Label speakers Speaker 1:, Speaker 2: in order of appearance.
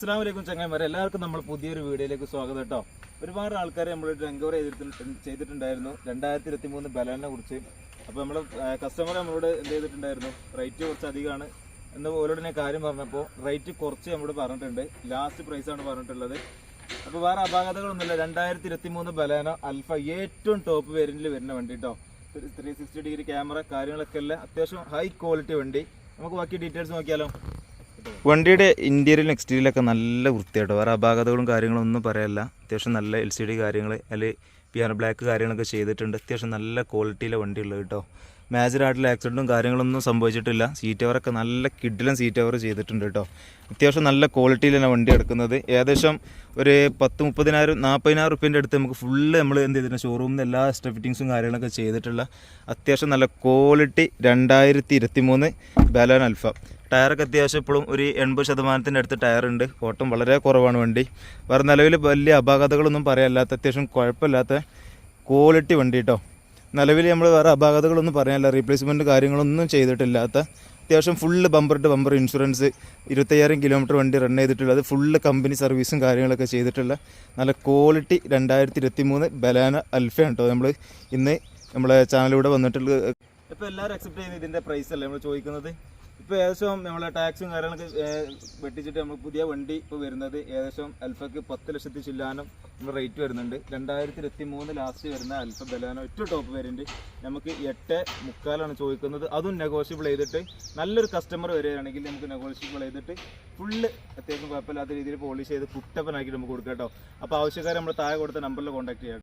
Speaker 1: അസ്സലാമലൈക്കും ചങ്ങായിമാരെ, എല്ലാവർക്കും നമ്മൾ പുതിയൊരു വീഡിയോയിലേക്ക് സ്വാഗതം കേട്ടോ. ഒരുപാട് ആൾക്കാർ നമ്മൾ എൻക്വയറി ചെയ്തിട്ടുണ്ടായിരുന്നു 2023 ബലാനെ കുറിച്ച്. അപ്പോൾ നമ്മൾ കസ്റ്റമർ നമ്മളോട് എന്ത് ചെയ്തിട്ടുണ്ടായിരുന്നു, റേറ്റ് കുറച്ച് അധികമാണ് എന്ന് ഓരോട് ഞാൻ കാര്യം പറഞ്ഞപ്പോൾ റേറ്റ് കുറച്ച് നമ്മളോട് പറഞ്ഞിട്ടുണ്ട്. ലാസ്റ്റ് പ്രൈസാണ് പറഞ്ഞിട്ടുള്ളത്. അപ്പോൾ വേറെ അപാകതകളൊന്നുമില്ല. 2023 ബലാനോ അൽഫ ഏറ്റവും ടോപ്പ് വേരിയന്റിൽ വരുന്ന വണ്ടി കേട്ടോ. 360 ഡിഗ്രി ക്യാമറ കാര്യങ്ങളൊക്കെ അല്ല, അത്യാവശ്യം ഹൈ ക്വാളിറ്റി വണ്ടി. നമുക്ക് ബാക്കി ഡീറ്റെയിൽസ് നോക്കിയാലോ.
Speaker 2: വണ്ടിയുടെ ഇൻറ്റീരിയലും എക്സ്റ്റീരിയലൊക്കെ നല്ല വൃത്തിയായിട്ടോ, വേറെ അപാകതകളും കാര്യങ്ങളും ഒന്നും പറയാനില്ല. അത്യാവശ്യം നല്ല LCD കാര്യങ്ങൾ അല്ലെങ്കിൽ പിയാനോ ബ്ലാക്ക് കാര്യങ്ങളൊക്കെ ചെയ്തിട്ടുണ്ട്. അത്യാവശ്യം നല്ല ക്വാളിറ്റിയിലെ വണ്ടി ഉള്ളത് കേട്ടോ. മേജറായിട്ടുള്ള ആക്സിഡൻറ്റും കാര്യങ്ങളൊന്നും സംഭവിച്ചിട്ടില്ല. സീറ്റ് കവറൊക്കെ നല്ല കിഡിലും സീറ്റ് കവർ ചെയ്തിട്ടുണ്ട് കേട്ടോ. അത്യാവശ്യം നല്ല ക്വാളിറ്റിയിലാണ് വണ്ടി എടുക്കുന്നത്. ഏകദേശം ഒരു 10-30,000 40,000 റുപ്യേൻ്റെ അടുത്ത് നമുക്ക് ഫുള്ള് നമ്മൾ എന്ത് ചെയ്തിട്ടുണ്ട്, ഷോറൂമിൽ നിന്ന് എല്ലാ എക്സ്ട്രാ ഫിറ്റിങ്സും കാര്യങ്ങളൊക്കെ ചെയ്തിട്ടുള്ള അത്യാവശ്യം നല്ല ക്വാളിറ്റി 2023 ബലാനോ അൽഫ. ടയറൊക്കെ അത്യാവശ്യം ഇപ്പോഴും ഒരു 80% അടുത്ത് ടയറുണ്ട്. ഓട്ടം വളരെ കുറവാണ് വണ്ടി. വേറെ നിലവിൽ വലിയ അപാകതകളൊന്നും പറയാനില്ലാത്ത അത്യാവശ്യം കുഴപ്പമില്ലാത്ത ക്വാളിറ്റി വണ്ടി കേട്ടോ. നിലവിൽ നമ്മൾ വേറെ അപാകതകളൊന്നും പറയാനില്ല. റീപ്ലേസ്മെൻറ്റ് കാര്യങ്ങളൊന്നും ചെയ്തിട്ടില്ലാത്ത അത്യാവശ്യം full bumper to bumper insurance 25,000 kilometre വണ്ടി റൺ ചെയ്തിട്ടുള്ളത്. ഫുള്ള് കമ്പനി സർവീസും കാര്യങ്ങളൊക്കെ ചെയ്തിട്ടുള്ള നല്ല ക്വാളിറ്റി 2023 ബലാനോ അൽഫയാണ് കേട്ടോ നമ്മൾ ഇന്ന് നമ്മളെ ചാനലിലൂടെ വന്നിട്ടുള്ളത്.
Speaker 1: ഇപ്പോൾ എല്ലാവരും അക്സെപ്റ്റ് ചെയ്യുന്ന ഇതിൻ്റെ പ്രൈസ് അല്ലേ നമ്മൾ ചോദിക്കുന്നത്. ഇപ്പോൾ ഏകദേശം നമ്മളെ ടാക്സും കാര്യങ്ങളൊക്കെ വെട്ടിച്ചിട്ട് നമ്മൾ പുതിയ വണ്ടി ഇപ്പോൾ വരുന്നത് ഏകദേശം അൽഫയ്ക്ക് 10 ലക്ഷത്തി ചില്ലാനം നമ്മൾ റേറ്റ് വരുന്നുണ്ട്. 2023 ലാസ്റ്റ് വരുന്ന അൽഫ ബലാനോ ഏറ്റവും ടോപ്പ് വേരിയൻറ്റ് നമുക്ക് 8.25 ചോദിക്കുന്നത്. അതും നെഗോഷ്യബിൾ ചെയ്തിട്ട് നല്ലൊരു കസ്റ്റമർ വരികയാണെങ്കിൽ നമുക്ക് നെഗോഷ്യബിൾ ചെയ്തിട്ട് ഫുള്ള് അത്യാവശ്യം കുഴപ്പമില്ലാത്ത രീതിയിൽ പോളിഷ് ചെയ്ത് കുട്ടപ്പനാക്കി നമുക്ക് കൊടുക്കാം കേട്ടോ. അപ്പോൾ ആവശ്യക്കാരെ നമ്മൾ താഴെ കൊടുത്ത നമ്പറിൽ കോൺടാക്ട് ചെയ്യാം.